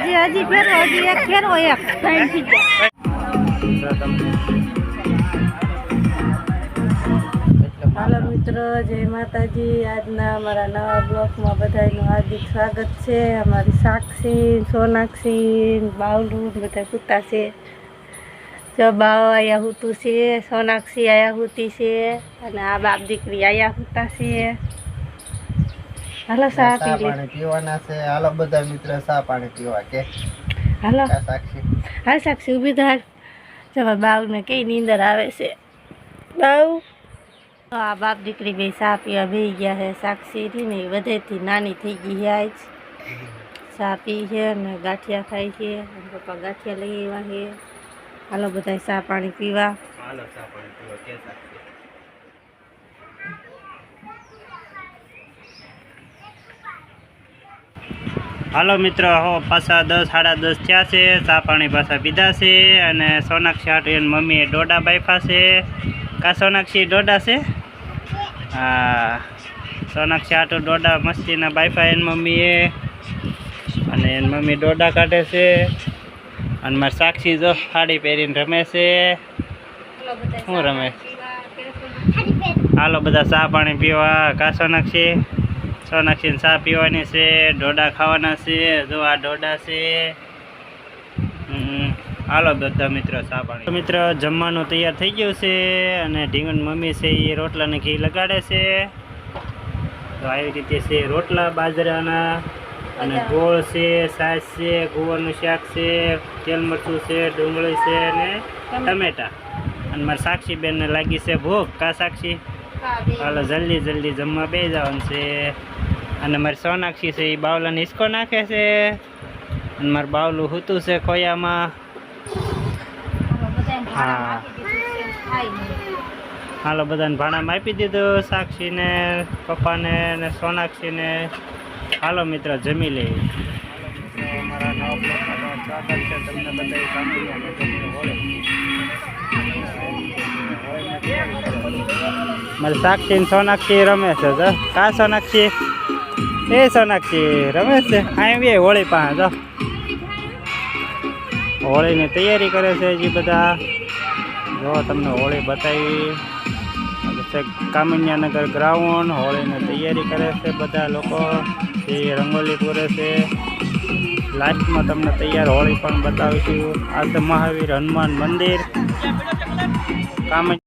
હજી હજી ફેરો હજી એક ફેરો એક ત્રણ થઈ ગયા. હાલો મિત્રો, જય માતાજી. આજના અમારા નવા બ્લોગમાં બધાનું હાર્દિક સ્વાગત છે. અમારી સાક્ષી, સોનાક્ષી, બાવલું બધા સૂતા છે. જો બાવ આયા હુતું છે, સોનાક્ષી આયા હુતી છે અને આ બાપ દીકરી આયા હુતા છે. હાલો ચા પાણી પીવાના છે. હાલો બધા મિત્ર ચા પાણી પીવા કે હાલો સાક્ષી. હા સાક્ષી ઊભી થાર. જવા બાવને કઈ નીંદર આવે છે. બાવ આ બાપ દીકરી બે ચા પીવા બેસી ગયા છે. સાક્ષી થી ને વધેથી નાની થઈ ગઈ છે. આજ ચા પી છે ને ગાંઠિયા ખાય છે. પપ્પા ગાંઠિયા લઈ આવ્યા છે. હાલો બધા ચા પાણી પીવા. હાલો ચા પાણી પીવા કે સાક્ષી. હાલો મિત્ર, હો પાછા 10 સાડા 10 થયા છે. ચા પાણી પાછા પીધા છે અને સોનાક્ષી હાટુ એની મમ્મીએ ડોડા બાફા છે. કા સોનાક્ષી ડોડા છે? હા, સોનાક્ષી હાટુ ડોડા મસ્તીના બાફા એની મમ્મીએ અને એની મમ્મી ડોડા કાઢે છે. અને મારી સાક્ષી જો સાડી પહેરીને રમે છે. શું રમે? હાલો બધા ચા પાણી પીવા. કા સોનાક્ષી? સોનાક્ષીને ચા પીવાની છે, ડોડા ખાવાના છે. જો આ ડોડા છે. હાલો બધા મિત્રો ચા પાણી. મિત્ર જમવાનું તૈયાર થઈ ગયું છે અને ઢીંગણ મમ્મી છે એ રોટલાને ઘી લગાડે છે. તો આવી રીતે છે રોટલા બાજરાના અને ગોળ છે, છાશ છે, ગુવારનું શાક છે, તેલ મરચું છે, ડુંગળી છે અને ટમેટા. અને મારી સાક્ષી બેનને લાગી છે ભૂખ. કા સાક્ષી? હાલો જલ્દી જલ્દી જમવા બે જવાનું છે. અને મારી સોનાક્ષી છે એ બાવલાને હિસકો નાખે છે અને મારું બાવલું હૂતું છે ખોયામાં. હા, હાલો બધાને ભાણામાં આપી દીધું, સાક્ષીને, પપ્પાને ને સોનાક્ષીને. હાલો મિત્ર જમી લઈએ. અમારા નવા બ્લોગમાં સ્વાગત છે. તમને બધા મારી સાક્ષી ને સોનાક્ષી રમે છે. જો કા સોનાક્ષી? એ સોનાક્ષી રમે છે. આવી હોળી પાસે જો હોળીની તૈયારી કરે છે હજી બધા. જો તમને હોળી બતાવી છે. કામણિયાનગર ગ્રાઉન્ડ હોળીની તૈયારી કરે છે બધા લોકો. એ રંગોલી પૂરે છે. લાસ્ટમાં તમને તૈયાર હોળી પણ બતાવીશું. આ છે મહાવીર હનુમાન મંદિર કામણ.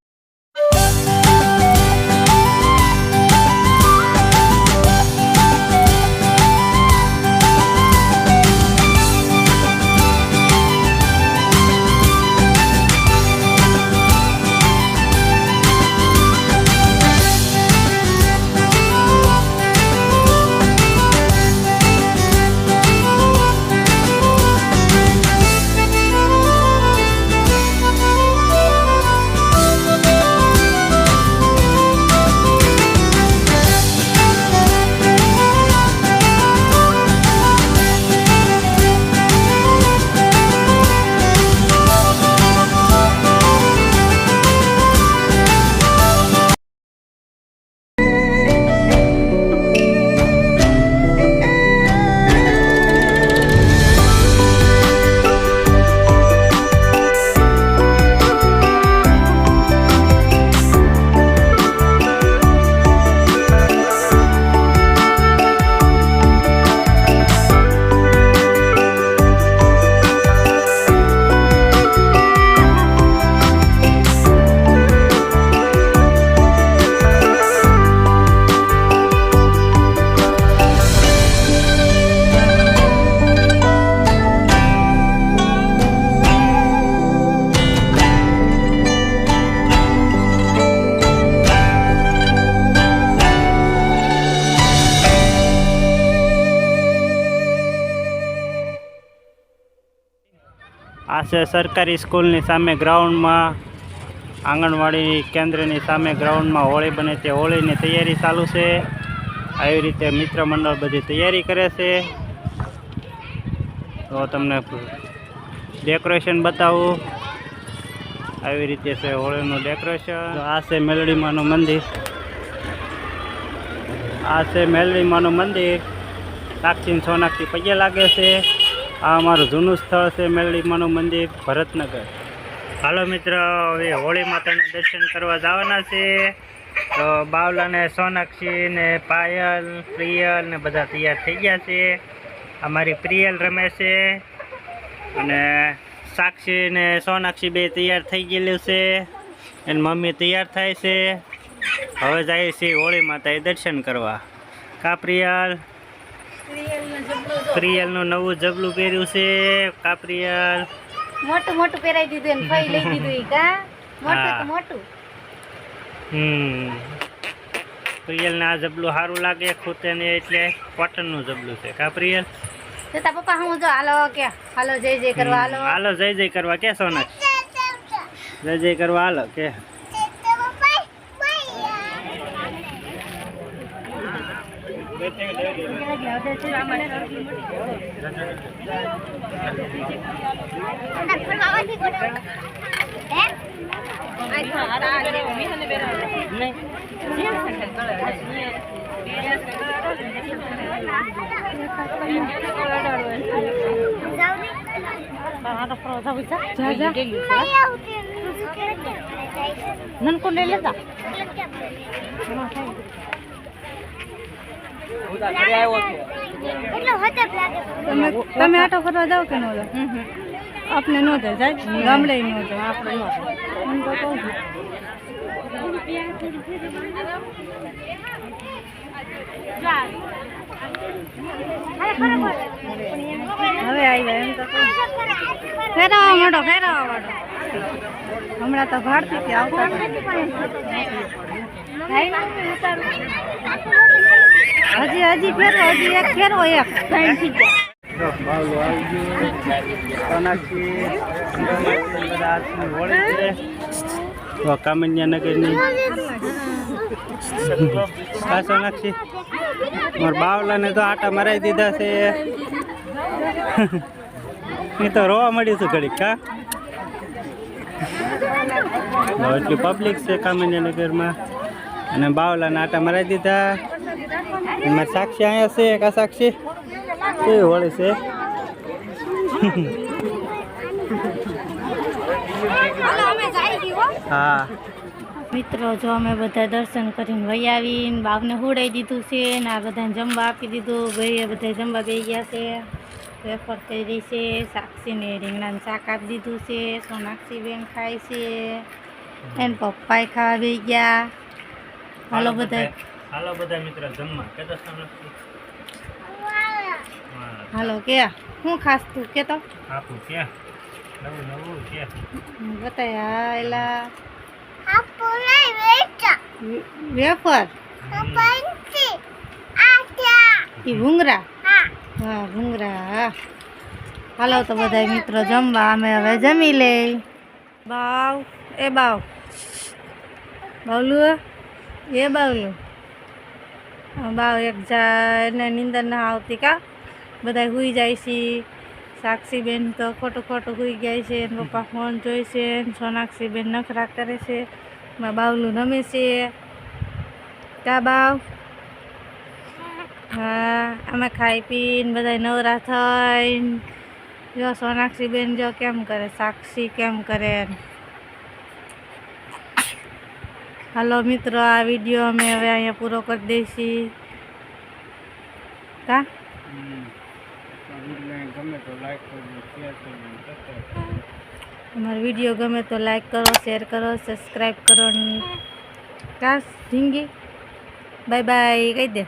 આ છે સરકારી સ્કૂલની સામે ગ્રાઉન્ડમાં, આંગણવાડી કેન્દ્રની સામે ગ્રાઉન્ડમાં હોળી બને તે હોળીની તૈયારી ચાલુ છે. આવી રીતે મિત્ર મંડળ બધી તૈયારી કરે છે. તો તમને ડેકોરેશન બતાવું. આવી રીતે છે હોળીનું ડેકોરેશન. આ છે મેલડીમાનું મંદિર. આ છે મેલડીમાનું મંદિર. સાક્ષી સોનાક્ષી પગે લાગે છે. આ અમારું જૂનું સ્થળ છે મેલડીમાનું મંદિર ભરતનગર. હાલો મિત્રો, હવે હોળી માતાના દર્શન કરવા જવાના છે. તો બાવલા ને સોનાક્ષી ને પાયલ પ્રિયલ ને બધા તૈયાર થઈ ગયા છે. અમારી પ્રિયલ રમે છે અને સાક્ષી ને સોનાક્ષી બે તૈયાર થઈ ગયેલું છે. એની મમ્મી તૈયાર થાય છે. હવે જાય છે હોળી માતાએ દર્શન કરવા. કા પ્રિયલ? પ્રિયલનું નવું જબલું પહેર્યું છે. કા પ્રિયલ? મોટું મોટું પહેરાઈ દીધું એને ફઈ લઈ દીધું ઈ કા મોટું તો મોટું. પ્રિયલને આ જબલું સારું લાગે ખૂતે ને એટલે કોટનનું જબલું છે. કા પ્રિયલ? જતા પપ્પા હું જો હાલો કે હાલો જય જય કરવા હાલો. હાલો જય જય કરવા કે સોનાક્ષી? જય જય કરવા હાલો કે. નનકો લઈ લેતા તમે આટો કરવા જાવ કે ન જાવ? આપણે ન જાય ગામડે ન જાય આપણે ન હવે આવ્યા એમ તો ફેરવા માંડો હમણાં તો ભારતી થી આવતા હજી ફેરવો હજી એક ફેરવો એક થઈ ગયા કામન્યાનગરની સોનાક્ષી મારા બાવલાને તો આટા મરાઈ દીધા છે. એ તો રોવા મળ્યું છું ઘડીક. કા એટલી પબ્લિક છે કામન્યાનગરમાં અને બાવલાને આટા મરાઈ દીધા. મારી સાક્ષી અહીંયા છે. કા સાક્ષી કેવી હોળી છે? હા મિત્રો, જો અમે બધા દર્શન કરીને વહી આવીને બાપને હુડાઈ દીધું છે ને આ બધાને જમવા આપી દીધું. ભાઈએ બધા જમવા બેસી ગયા છે. વેફર કરી રહી છે. સાક્ષીને રીંગણાનું શાક આપી દીધું છે. સોનાક્ષી બેન ખાય છે. એને પપ્પાએ ખાવા બેસી ગયા. હાલો બધા મિત્રો જમવા. હાલો કે શું ખાસ તું કે તો આપું કે નવું કે બતાયા એલા વેફર ઈ ભૂંગરા. હા ભૂંગરા. હાલો તો બધા મિત્રો જમવા. અમે હવે જમી લે. બાવલું બાવ એક જાય ને નીંદર ના આવતી કા બધા હુઈ જાય છે. સાક્ષી બેન તો ખોટું હુઈ ગયા છે. એના પપ્પા ફોન જોઈ છે. સોનાક્ષી બેન નખરા કરે છે. મારા બાવલું રમે છે. કા બાવ? હા અમે ખાઈ પીને બધા નવરા થઈને જો સોનાક્ષી બેન જો કેમ કરે, સાક્ષી કેમ કરે. હાલો મિત્રો, આ વિડીયો અમે હવે અહીંયા પૂરો કરી દઈશી. કા અમારો વિડીયો ગમે તો લાઈક કરો, શેર કરો, સબસ્ક્રાઈબ કરો. કા ઢીંગી બાય બાય કહી દે.